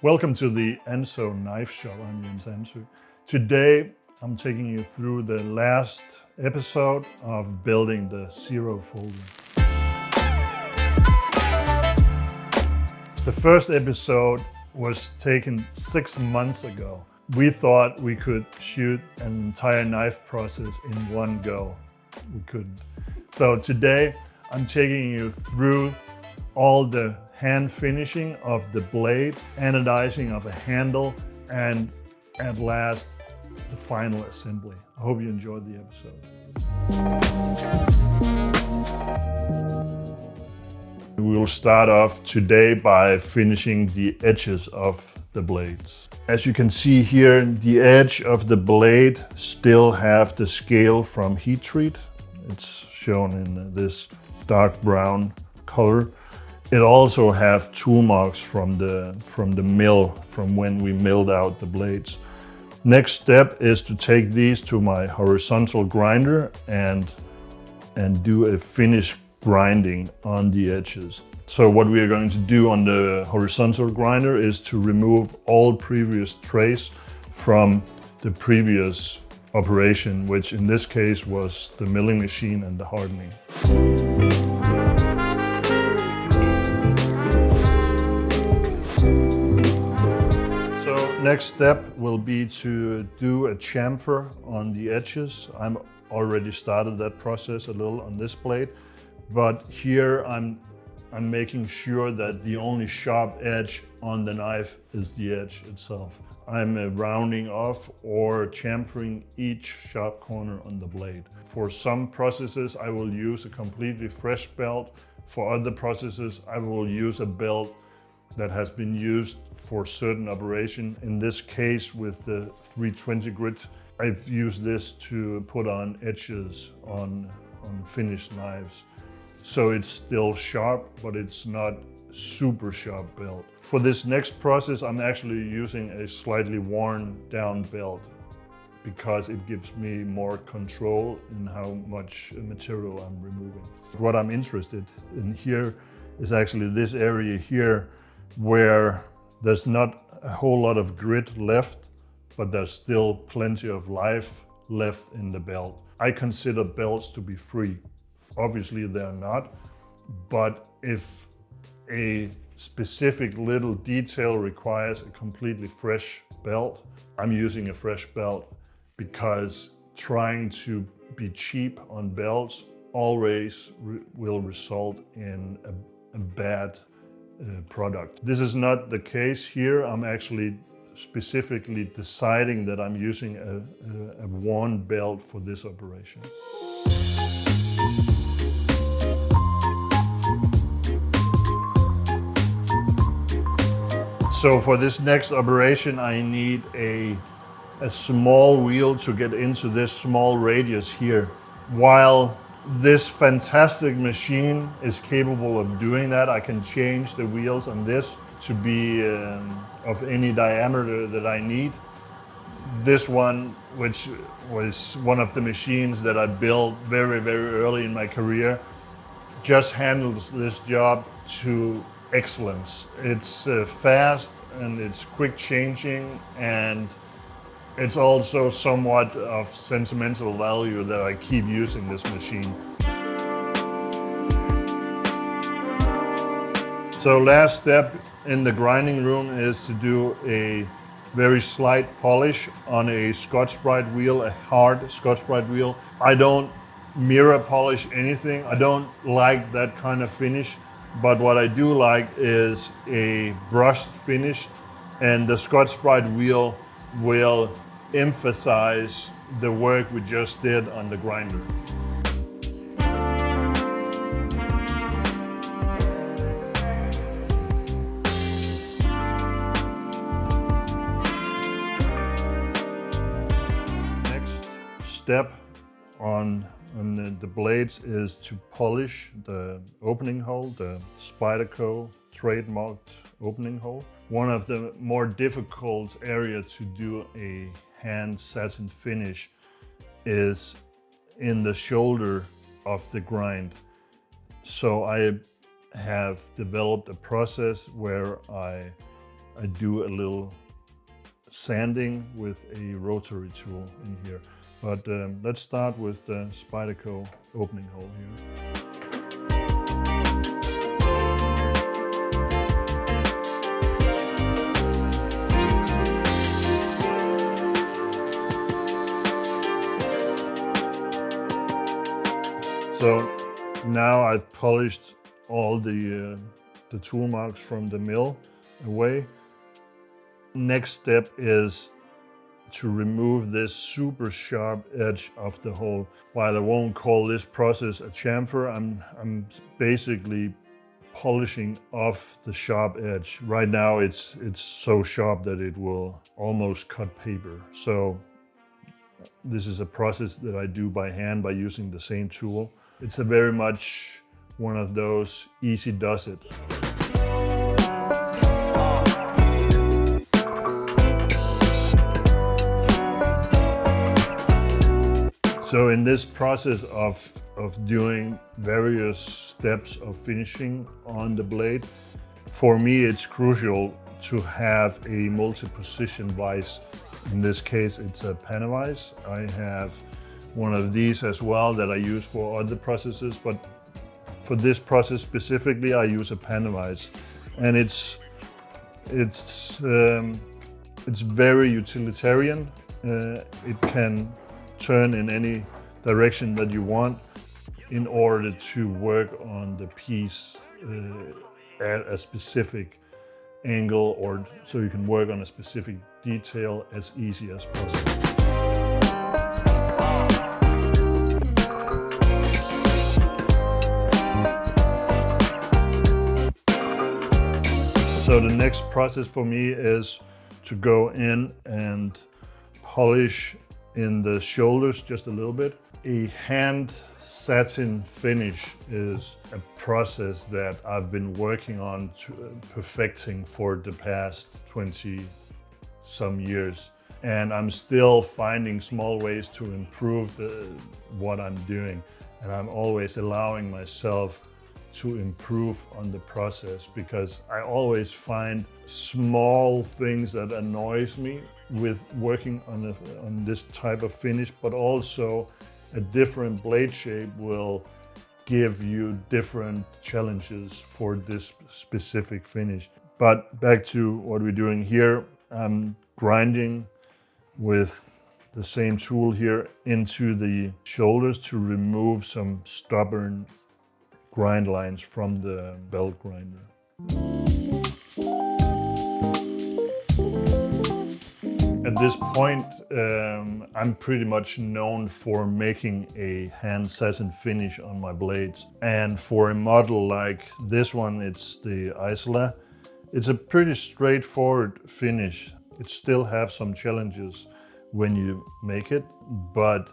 Welcome to the Anso knife shop. I'm Jens Anso. Today I'm taking you through the last episode of building the zero folder. The first episode was taken 6 months ago. We thought we could shoot an entire knife process in one go. We couldn't. So today I'm taking you through all the hand finishing of the blade, anodizing of a handle, and at last, the final assembly. I hope you enjoyed the episode. We will start off today by finishing the edges of the blades. As you can see here, the edge of the blade still have the scale from heat treat. It's shown in this dark brown color. It also have tool marks from the mill, from when we milled out the blades. Next step is to take these to my horizontal grinder and do a finish grinding on the edges. So what we are going to do on the horizontal grinder is to remove all previous trace from the previous operation, which in this case was the milling machine and the hardening. Next step will be to do a chamfer on the edges. I'm already started that process a little on this blade, but here I'm making sure that the only sharp edge on the knife is the edge itself. I'm rounding off or chamfering each sharp corner on the blade. For some processes I will use a completely fresh belt. For other processes I will use a belt that has been used for certain operation. In this case with the 320 grit, I've used this to put on edges on finished knives. So it's still sharp, but it's not super sharp belt. For this next process, I'm actually using a slightly worn down belt because it gives me more control in how much material I'm removing. What I'm interested in here is actually this area here, where there's not a whole lot of grit left, but there's still plenty of life left in the belt. I consider belts to be free. Obviously they're not, but if a specific little detail requires a completely fresh belt, I'm using a fresh belt because trying to be cheap on belts always will result in a bad product. This is not the case here. I'm actually specifically deciding that I'm using a worn belt for this operation. So for this next operation I need a small wheel to get into this small radius here. While this fantastic machine is capable of doing that, I can change the wheels on this to be of any diameter that I need. This one, which was one of the machines that I built very, very early in my career, just handles this job to excellence. It's fast and it's quick changing, and it's also somewhat of sentimental value that I keep using this machine. So last step in the grinding room is to do a very slight polish on a Scotch-Brite wheel, a hard Scotch-Brite wheel. I don't mirror polish anything. I don't like that kind of finish, but what I do like is a brushed finish, and the Scotch-Brite wheel will emphasize the work we just did on the grinder. Next step on the blades is to polish the opening hole, the Spyderco trademarked opening hole. One of the more difficult areas to do a hand satin finish is in the shoulder of the grind. So I have developed a process where I I do a little sanding with a rotary tool in here. But let's start with the Spyderco opening hole here. So now I've polished all the tool marks from the mill away. Next step is to remove this super sharp edge of the hole. While I won't call this process a chamfer, I'm basically polishing off the sharp edge. Right now it's so sharp that it will almost cut paper. So this is a process that I do by hand by using the same tool. It's a very much one of those easy does it. So in this process of doing various steps of finishing on the blade, for me it's crucial to have a multi-position vise. In this case it's a panel vise. I have one of these as well that I use for other processes, but for this process specifically I use a panel vise. And it's very utilitarian. It can turn in any direction that you want in order to work on the piece at a specific angle, or so you can work on a specific detail as easy as possible. So the next process for me is to go in and polish in the shoulders just a little bit. A hand satin finish is a process that I've been working on perfecting for the past 20 some years. And I'm still finding small ways to improve what I'm doing. And I'm always allowing myself to improve on the process, because I always find small things that annoys me with working on this type of finish, but also a different blade shape will give you different challenges for this specific finish. But back to what we're doing here, I'm grinding with the same tool here into the shoulders to remove some stubborn grind lines from the belt grinder. At this point, I'm pretty much known for making a hand satin finish on my blades. And for a model like this one, it's the Isola. It's a pretty straightforward finish. It still has some challenges when you make it, but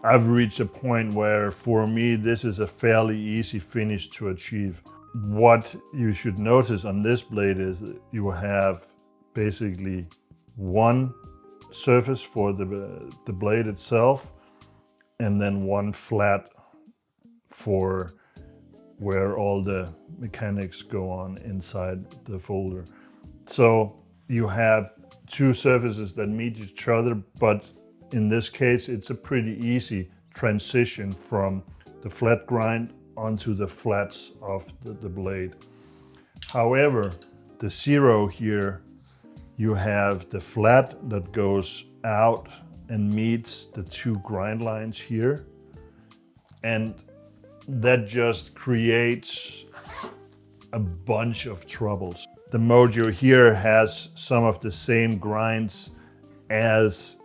I've reached a point where for me this is a fairly easy finish to achieve. What you should notice on this blade is that you have basically one surface for the blade itself, and then one flat for where all the mechanics go on inside the folder. So you have two surfaces that meet each other, but in this case it's a pretty easy transition from the flat grind onto the flats of the blade. However, the zero here, you have the flat that goes out and meets the two grind lines here, and that just creates a bunch of troubles. The Mojo here has some of the same grinds as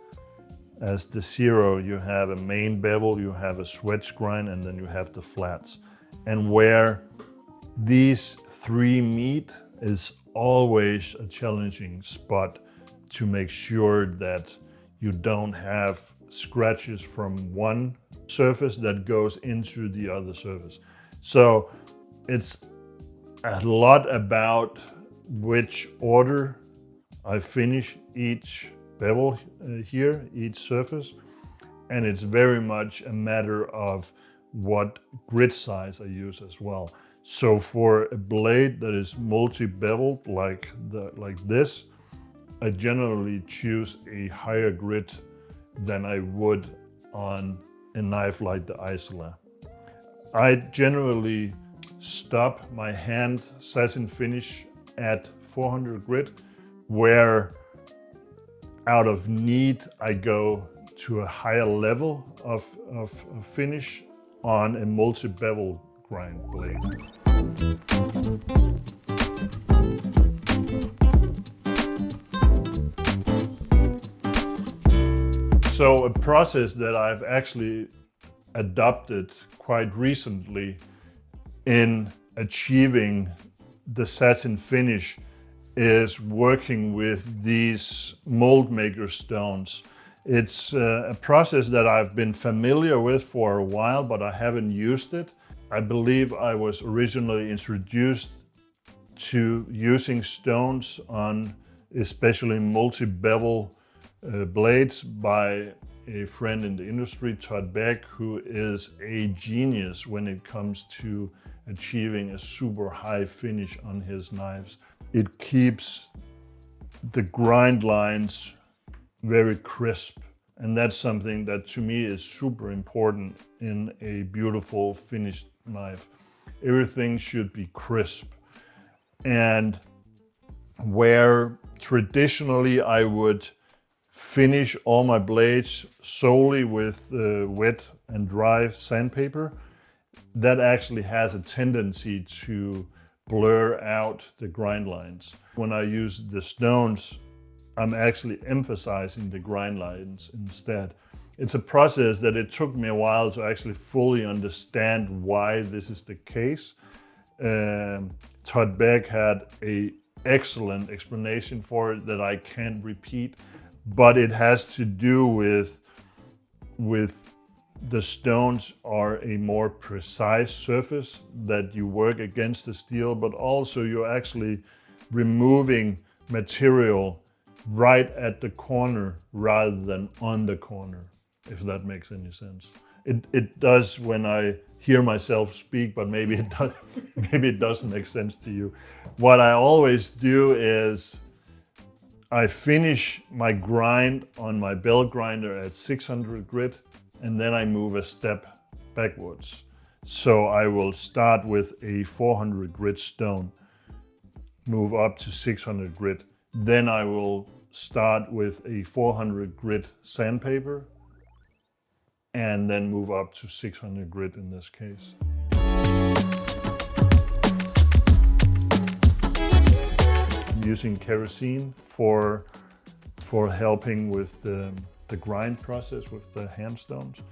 the zero. You have a main bevel, you have a swedge grind, and then you have the flats. And where these three meet is always a challenging spot to make sure that you don't have scratches from one surface that goes into the other surface. So it's a lot about which order I finish each bevel here, each surface, and it's very much a matter of what grit size I use as well. So for a blade that is multi-beveled like this, I generally choose a higher grit than I would on a knife like the Isola. I generally stop my hand satin finish at 400 grit, where out of need I go to a higher level of finish on a multi-bevel grind blade. So a process that I've actually adopted quite recently in achieving the satin finish is working with these mold maker stones. It's a process that I've been familiar with for a while, but I haven't used it. I believe I was originally introduced to using stones on especially multi-bevel blades by a friend in the industry, Todd Beck, who is a genius when it comes to achieving a super high finish on his knives. It keeps the grind lines very crisp, and that's something that to me is super important in a beautiful finished knife. Everything should be crisp. And where traditionally I would finish all my blades solely with wet and dry sandpaper, that actually has a tendency to blur out the grind lines. When I use the stones, I'm actually emphasizing the grind lines instead. It's a process that it took me a while to actually fully understand why this is the case. Todd Beck had an excellent explanation for it that I can't repeat, but it has to do with the stones are a more precise surface that you work against the steel, but also you're actually removing material right at the corner rather than on the corner, if that makes any sense. It does when I hear myself speak, but maybe it doesn't make sense to you. What I always do is I finish my grind on my belt grinder at 600 grit, and then I move a step backwards. So I will start with a 400 grit stone, move up to 600 grit. Then I will start with a 400 grit sandpaper, and then move up to 600 grit in this case. I'm using kerosene for helping with the grind process with the hand stones.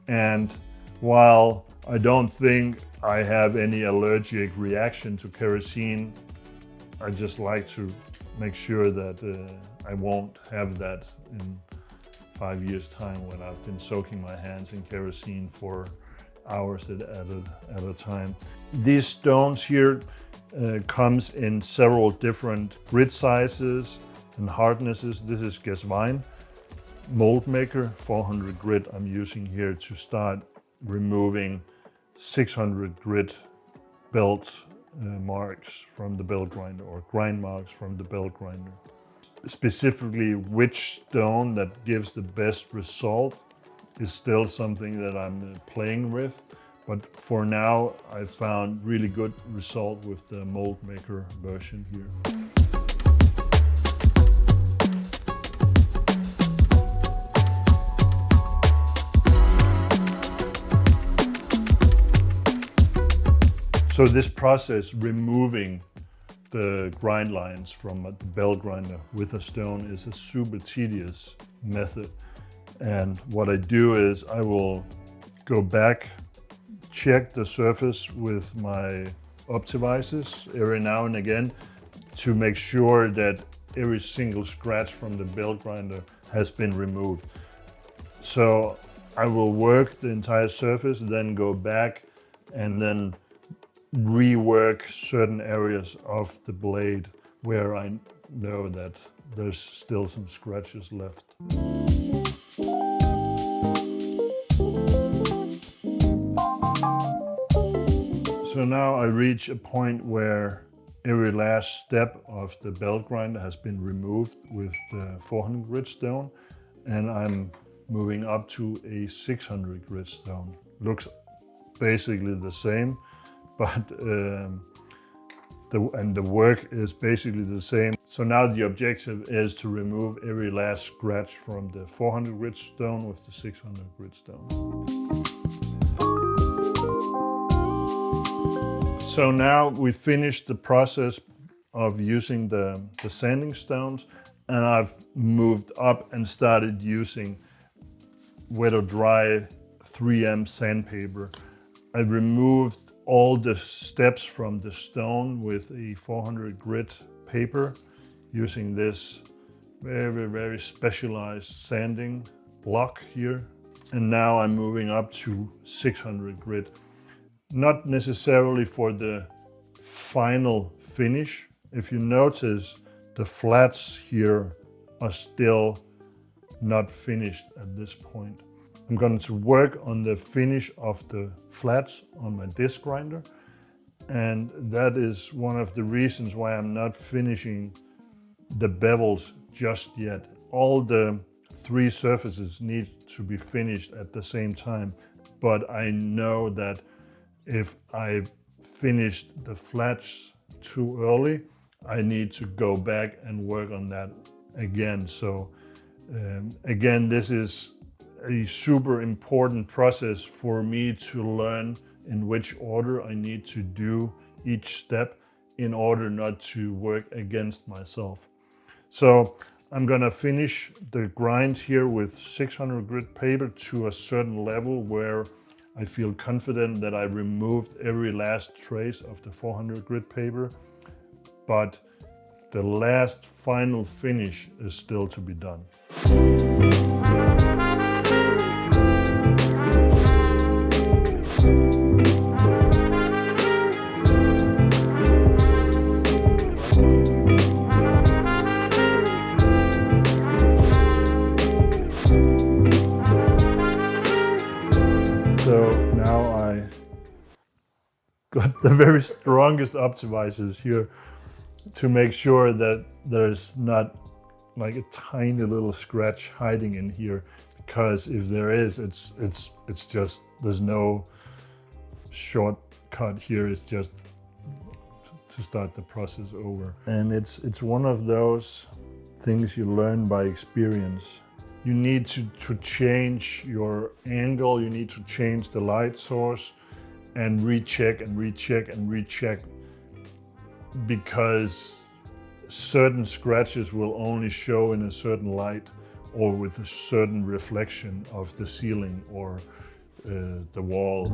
And while I don't think I have any allergic reaction to kerosene, I just like to make sure that I won't have that in 5 years' time when I've been soaking my hands in kerosene for hours at a time. These stones here comes in several different grit sizes and hardnesses. This is Geswein mold maker 400 grit I'm using here to start removing 600 grit belt marks from the belt grinder, or grind marks from the belt grinder. Specifically, which stone that gives the best result is still something that I'm playing with, but for now I found really good result with the mold maker version here. So this process, removing the grind lines from the belt grinder with a stone, is a super tedious method. And what I do is I will go back, check the surface with my optivices every now and again to make sure that every single scratch from the belt grinder has been removed. So I will work the entire surface, then go back and then rework certain areas of the blade where I know that there's still some scratches left. So So now I reach a point where every last step of the belt grinder has been removed with the 400 grit stone, and I'm moving up to a 600 grit stone. Looks basically the same, but the work is basically the same. So now the objective is to remove every last scratch from the 400 grit stone with the 600 grit stone. So now we finished the process of using the sanding stones, and I've moved up and started using wet or dry 3M sandpaper. I removed all the steps from the stone with a 400 grit paper using this very specialized sanding block here. And now I'm moving up to 600 grit. Not necessarily for the final finish. If you notice, the flats here are still not finished at this point. I'm going to work on the finish of the flats on my disc grinder, and that is one of the reasons why I'm not finishing the bevels just yet. All the 3 surfaces need to be finished at the same time, but I know that if I finished the flats too early, I need to go back and work on that again. So again, this is a super important process for me to learn in which order I need to do each step in order not to work against myself. So I'm gonna finish the grind here with 600 grit paper to a certain level where I feel confident that I removed every last trace of the 400 grit paper, but the last final finish is still to be done. So now I got the very strongest optimizers here to make sure that there's not like a tiny little scratch hiding in here, because if there is, it's just, there's no shortcut here. It's just to start the process over. And it's one of those things you learn by experience. You need to change your angle, you need to change the light source and recheck and recheck and recheck, because certain scratches will only show in a certain light or with a certain reflection of the ceiling or the wall.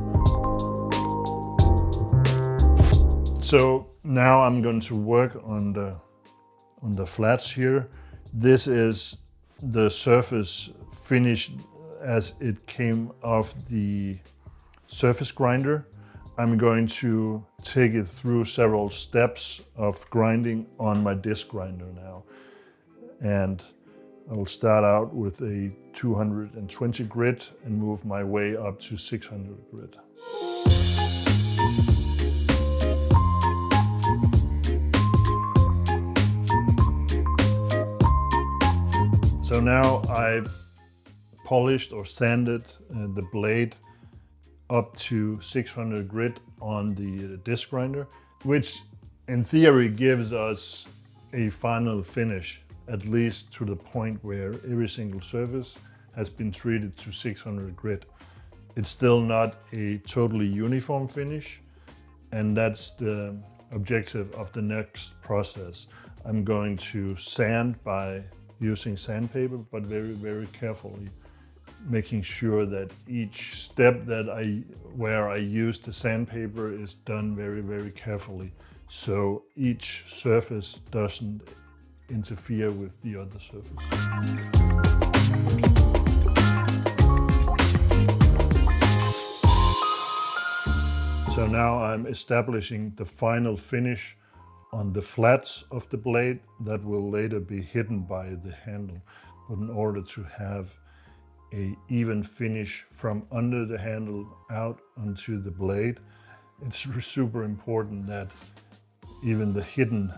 So now I'm going to work on the flats here. This is the surface finished as it came off the surface grinder. I'm going to take it through several steps of grinding on my disc grinder now. And I will start out with a 220 grit and move my way up to 600 grit. So now I've polished or sanded the blade up to 600 grit on the disc grinder, which in theory gives us a final finish, at least to the point where every single surface has been treated to 600 grit. It's still not a totally uniform finish, and that's the objective of the next process. I'm going to sand by using sandpaper, but very carefully, making sure that each step where I use the sandpaper is done very carefully, so each surface doesn't interfere with the other surface. So now I'm establishing the final finish on the flats of the blade that will later be hidden by the handle. But in order to have an even finish from under the handle out onto the blade, it's super important that even the hidden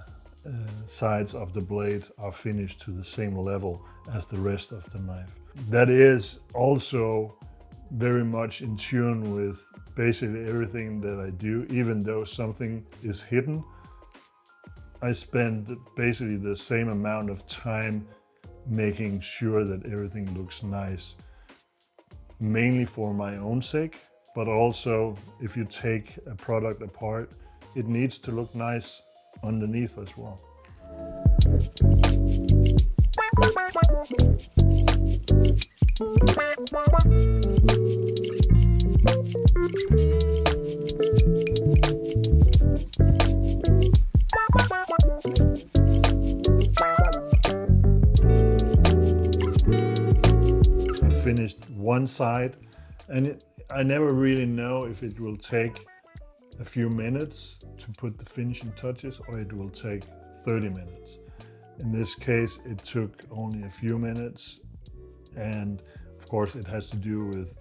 sides of the blade are finished to the same level as the rest of the knife. That is also very much in tune with basically everything that I do. Even though something is hidden, I spend basically the same amount of time making sure that everything looks nice, mainly for my own sake, but also if you take a product apart, it needs to look nice underneath as well. I finished one side, and I never really know if it will take a few minutes to put the finishing touches or it will take 30 minutes. In this case, it took only a few minutes, and of course it has to do with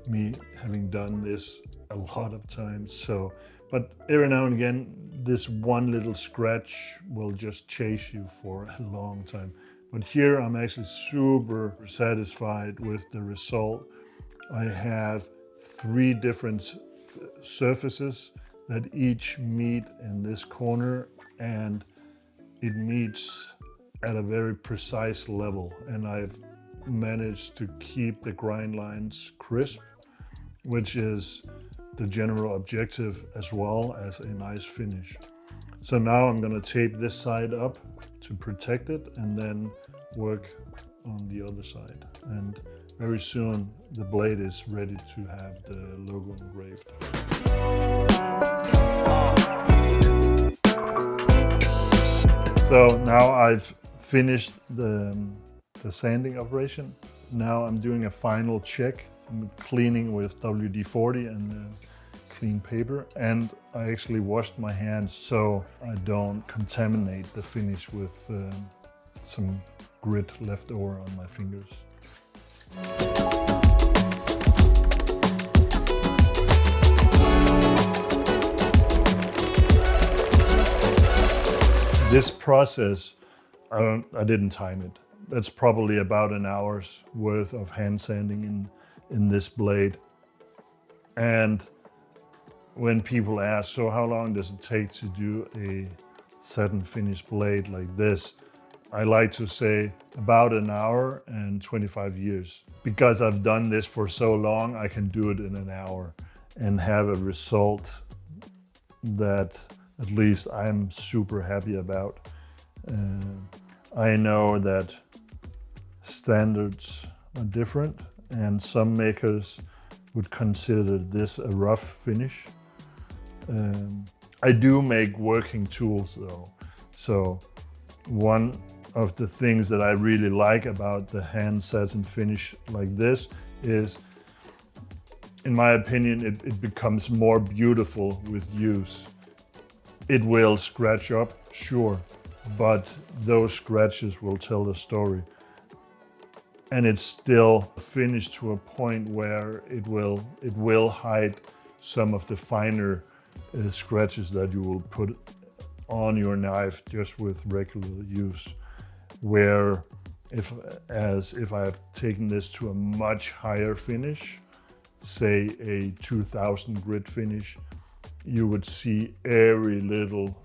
me having done this a lot of times. So, but every now and again, this one little scratch will just chase you for a long time. But here I'm actually super satisfied with the result. I have 3 different surfaces that each meet in this corner, and it meets at a very precise level, and I've managed to keep the grind lines crisp, which is the general objective, as well as a nice finish. So now I'm going to tape this side up to protect it and then work on the other side, and very soon the blade is ready to have the logo engraved. So now I've finished the sanding operation. Now I'm doing a final check. I'm cleaning with WD-40 and clean paper, and I actually washed my hands so I don't contaminate the finish with some grit left over on my fingers. This process, I didn't time it. That's probably about an hour's worth of hand sanding in this blade. And when people ask, so how long does it take to do a satin finish blade like this? I like to say about an hour and 25 years. Because I've done this for so long, I can do it in an hour and have a result that at least I'm super happy about. I know that standards are different, and some makers would consider this a rough finish. I do make working tools though. So one of the things that I really like about the hand satin finish like this is, in my opinion, it becomes more beautiful with use. It will scratch up, sure, but those scratches will tell a story. And it's still finished to a point where it will hide some of the finer scratches that you will put on your knife just with regular use. Where if I've taken this to a much higher finish, say a 2000 grit finish, you would see every little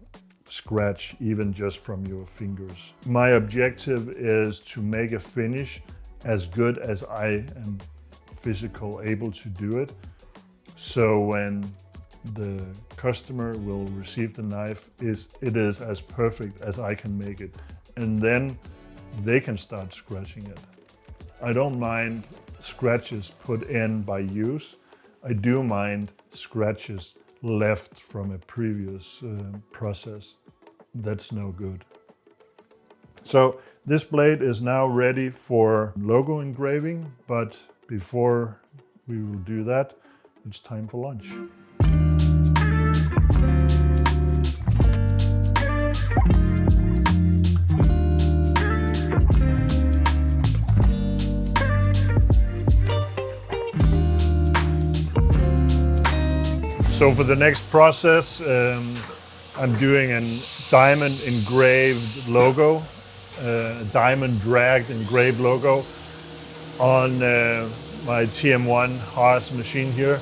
scratch, even just from your fingers. My objective is to make a finish as good as I am physically able to do it. So when the customer will receive the knife, it is as perfect as I can make it. And then they can start scratching it. I don't mind scratches put in by use. I do mind scratches left from a previous process. That's no good. So this blade is now ready for logo engraving, but before we will do that, it's time for lunch. So for the next process, I'm doing a diamond engraved logo, a diamond dragged engraved logo on my TM1 Haas machine here.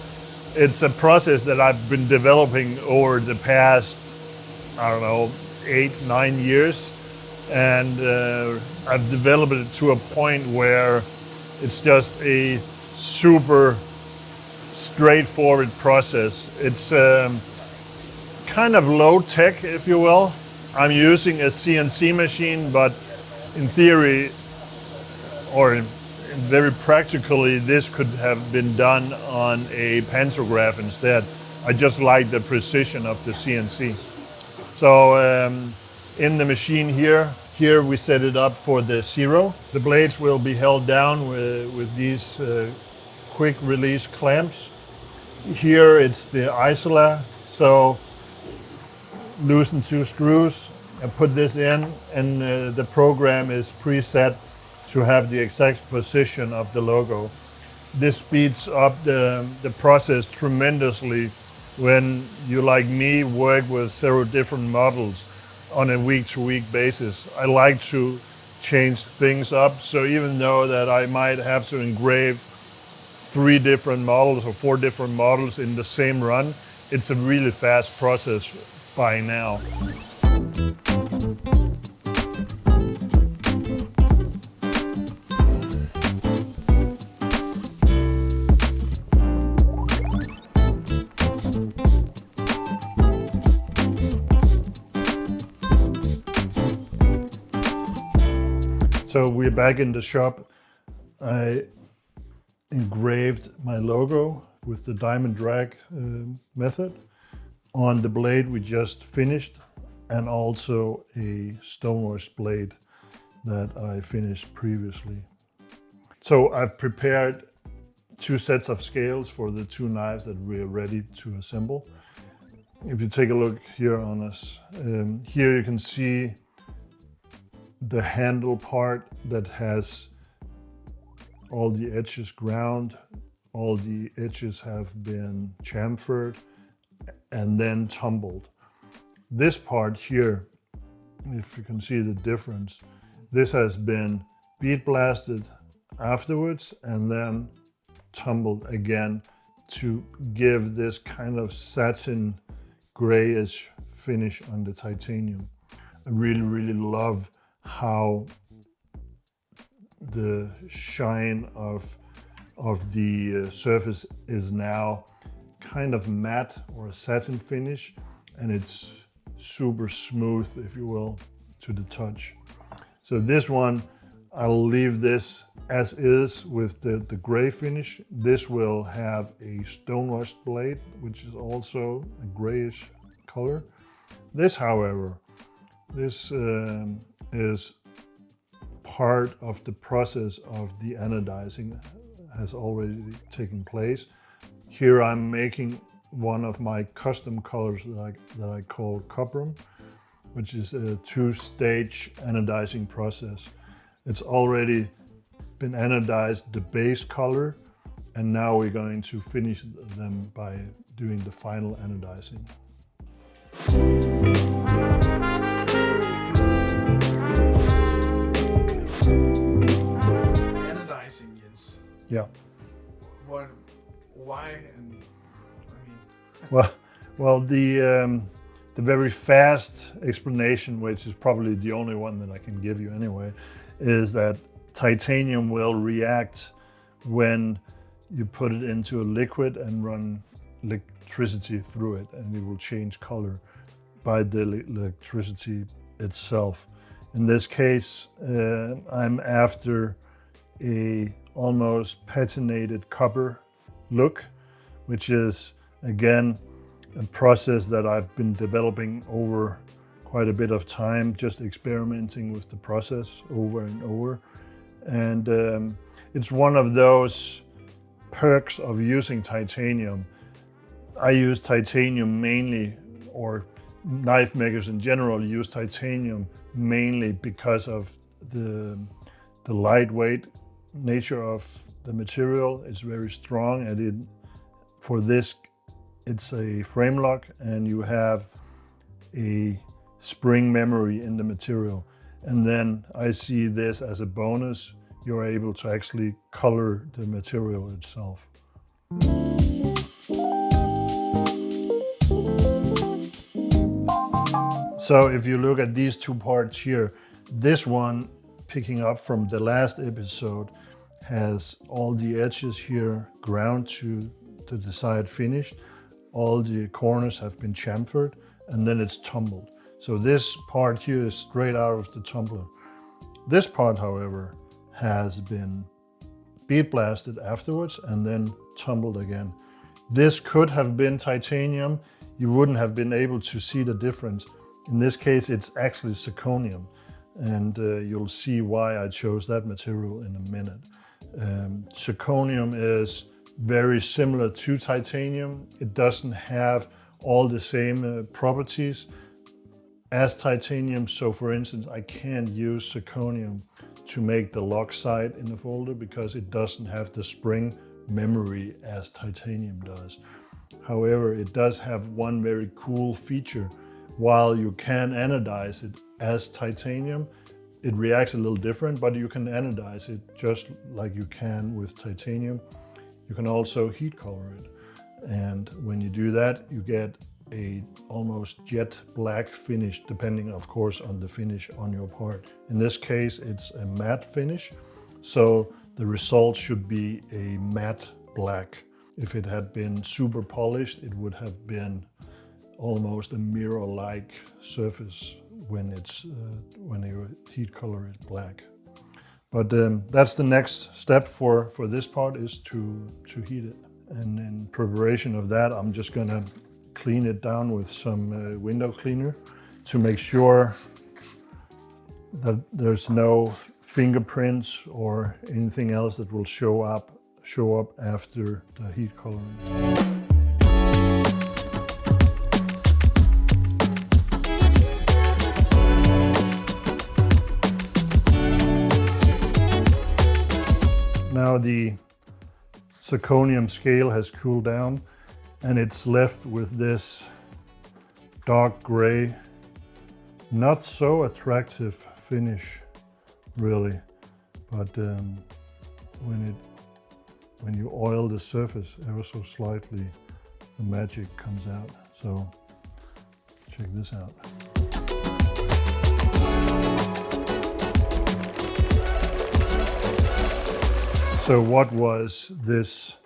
It's a process that I've been developing over the past, I don't know, 8-9 years. And I've developed it to a point where it's just a super straightforward process. It's kind of low tech, if you will. I'm using a CNC machine, but in theory, or very practically, this could have been done on a pantograph instead. I just like the precision of the CNC. So in the machine here we set it up for the 0. The blades will be held down with these quick release clamps. Here it's the isola, so loosen 2 screws and put this in, and the program is preset to have the exact position of the logo. This speeds up the process tremendously when you, like me, work with several different models on a week-to-week basis. I like to change things up, so even though that I might have to engrave 3 different models or 4 different models in the same run, it's a really fast process by now. So we're back in the shop. I engraved my logo with the diamond drag method on the blade we just finished, and also a stonewashed blade that I finished previously. So I've prepared 2 sets of scales for the 2 knives that we're ready to assemble. If you take a look here on us, here you can see the handle part that has all the edges ground, all the edges have been chamfered and then tumbled. This part here, if you can see the difference, this has been bead blasted afterwards and then tumbled again to give this kind of satin grayish finish on the titanium. I really love how the shine of the surface is now kind of matte or a satin finish, and it's super smooth, if you will, to the touch. So this one, I'll leave this as is with the gray finish. This will have a stonewashed blade, which is also a grayish color. This, however, this is part of the process of the anodizing has already taken place. Here I'm making one of my custom colors that I call copperum, which is a 2-stage anodizing process. It's already been anodized, the base color, and now we're going to finish them by doing the final anodizing. Anodizing, Jens. Yeah. Why? And I mean. Well, the very fast explanation, which is probably the only one that I can give you anyway, is that titanium will react when you put it into a liquid and run electricity through it, and it will change color by the electricity itself. In this case, I'm after a almost patinated copper look, which is again a process that I've been developing over quite a bit of time, just experimenting with the process over and over. And it's one of those perks of using titanium. I use titanium mainly, or knife makers in general use titanium mainly because of the lightweight nature of the material. It's very strong, and for this It's a frame lock, and you have a spring memory in the material. And then I see this as a bonus. You're able to actually color the material itself. So if you look at these two parts here, this one, picking up from the last episode, has all the edges here ground to the desired finish. All the corners have been chamfered, and then it's tumbled. So this part here is straight out of the tumbler. This part, however, has been bead blasted afterwards and then tumbled again. This could have been titanium. You wouldn't have been able to see the difference. In this case, it's actually zirconium, and you'll see why I chose that material in a minute. Zirconium is very similar to titanium. It doesn't have all the same properties as titanium. So for instance, I can't use zirconium to make the lock side in the folder because it doesn't have the spring memory as titanium does. However, it does have one very cool feature. While you can anodize it as titanium, it reacts a little different, but you can anodize it just like you can with titanium. You can also heat color it. And when you do that, you get a almost jet black finish, depending of course on the finish on your part. In this case, it's a matte finish, so the result should be a matte black. If it had been super polished, it would have been almost a mirror-like surface when your heat color is black. But that's the next step for this part, is to heat it. And in preparation of that, I'm just gonna clean it down with some window cleaner to make sure that there's no fingerprints or anything else that will show up after the heat coloring. Now the zirconium scale has cooled down, and it's left with this dark gray, not so attractive finish really, but when you oil the surface ever so slightly, the magic comes out. So check this out. So what was this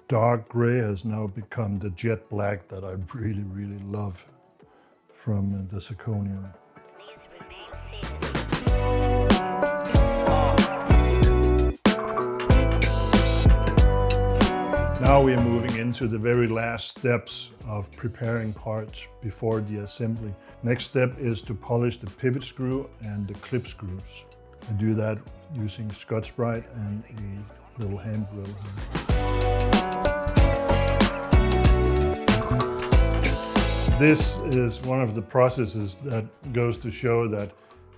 dark gray has now become the jet black that I really, really love from the zirconium. Now we are moving into the very last steps of preparing parts before the assembly. Next step is to polish the pivot screw and the clip screws. I do that using Scotch-Brite and a little hand drill. This is one of the processes that goes to show that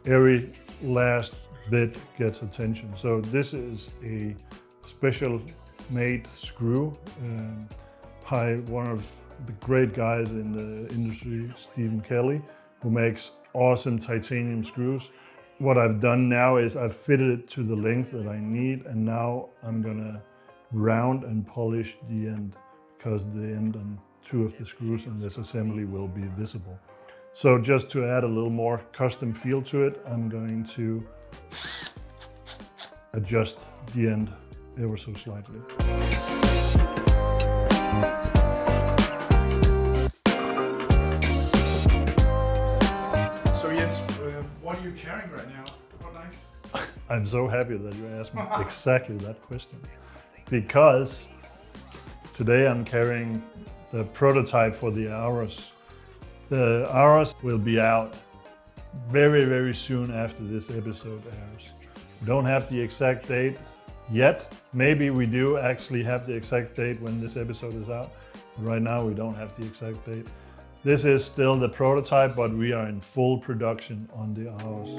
every last bit gets attention. So this is a special made screw by one of the great guys in the industry, Stephen Kelly, who makes awesome titanium screws. What I've done now is I've fitted it to the length that I need, and now I'm gonna round and polish the end, because the end on two of the screws in this assembly will be visible. So just to add a little more custom feel to it, I'm going to adjust the end ever so slightly. So Jens, what are you carrying right now? What knife? I'm so happy that you asked me exactly that question, because today I'm carrying the prototype for the Aros. The Aros will be out very, very soon after this episode airs. We don't have the exact date yet. Maybe we do actually have the exact date when this episode is out. But right now we don't have the exact date. This is still the prototype, but we are in full production on the Aros.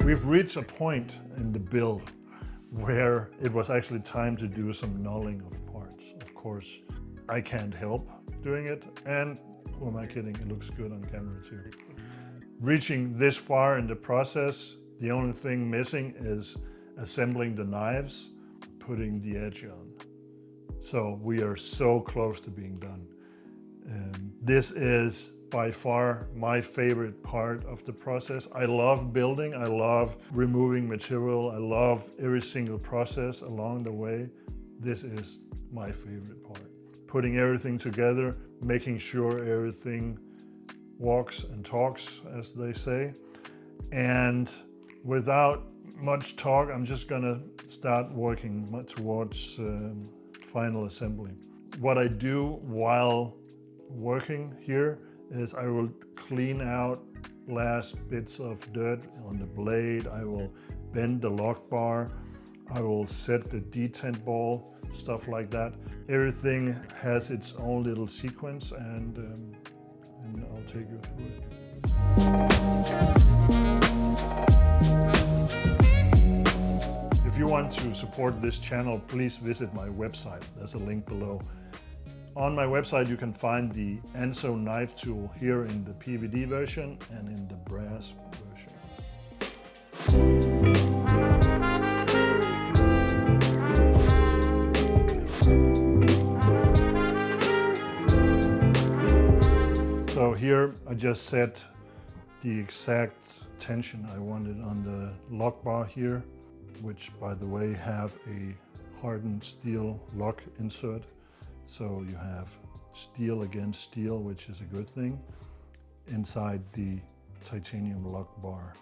We've reached a point in the build where it was actually time to do some nulling of parts. Of course, I can't help doing it, and who am I kidding? It looks good on camera too. Reaching this far in the process, the only thing missing is assembling the knives, putting the edge on. So we are so close to being done. This is by far my favorite part of the process. I love building, I love removing material, I love every single process along the way. This is my favorite part. Putting everything together, making sure everything walks and talks, as they say. And without much talk, I'm just gonna start working towards final assembly. What I do while working here is I will clean out last bits of dirt on the blade. I will bend the lock bar. I will set the detent ball, stuff like that. Everything has its own little sequence, and I'll take you through it. If you want to support this channel, please visit my website. There's a link below. On my website, you can find the Anso knife tool here in the PVD version and in the brass version. So here I just set the exact tension I wanted on the lock bar here, which by the way have a hardened steel lock insert. So you have steel against steel, which is a good thing, inside the titanium lock bar.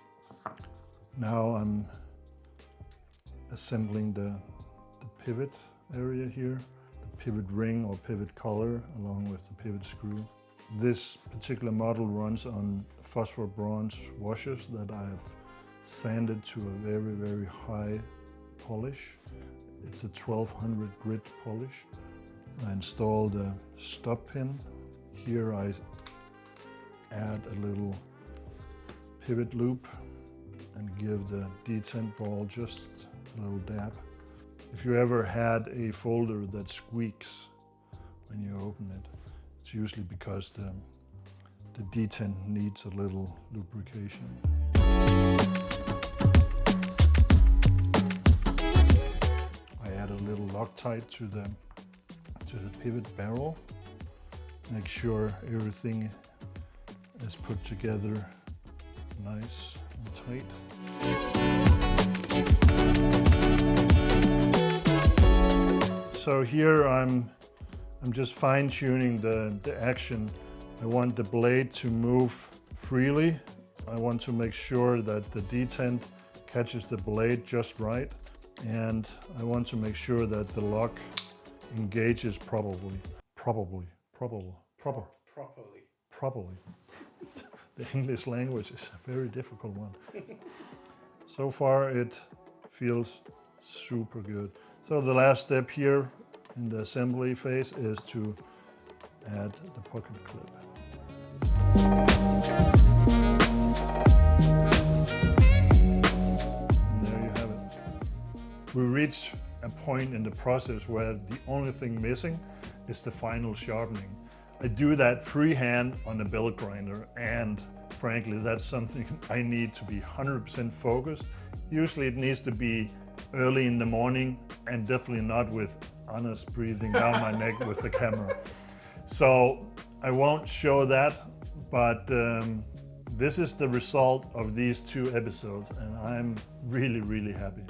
Now I'm assembling the pivot area here, the pivot ring or pivot collar, along with the pivot screw. This particular model runs on phosphor bronze washers that I've sanded to a very, very high polish. It's a 1200 grit polish. I installed a stop pin. Here I add a little pivot loop and give the detent ball just a little dab. If you ever had a folder that squeaks when you open it, it's usually because the detent needs a little lubrication. I add a little Loctite to the pivot barrel. Make sure everything is put together nice and tight. So here I'm just fine-tuning the action. I want the blade to move freely. I want to make sure that the detent catches the blade just right, and I want to make sure that the lock engages properly. The English language is a very difficult one. So far it feels super good. So the last step here in the assembly phase is to add the pocket clip. And there you have it. We reach a point in the process where the only thing missing is the final sharpening. I do that freehand on a belt grinder, and frankly that's something I need to be 100% focused. Usually it needs to be early in the morning, and definitely not with Anders breathing down my neck with the camera. So I won't show that, but this is the result of these 2 episodes, and I'm really, really happy.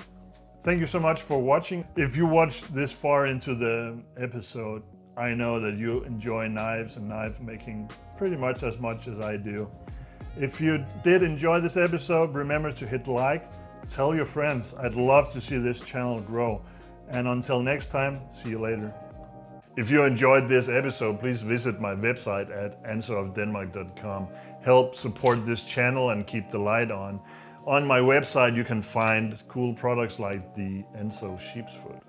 Thank you so much for watching. If you watched this far into the episode, I know that you enjoy knives and knife making pretty much as I do. If you did enjoy this episode, remember to hit like, tell your friends. I'd love to see this channel grow. And until next time, see you later. If you enjoyed this episode, please visit my website at ansoofdenmark.com. Help support this channel and keep the light on. On my website, you can find cool products like the Anso sheep's foot.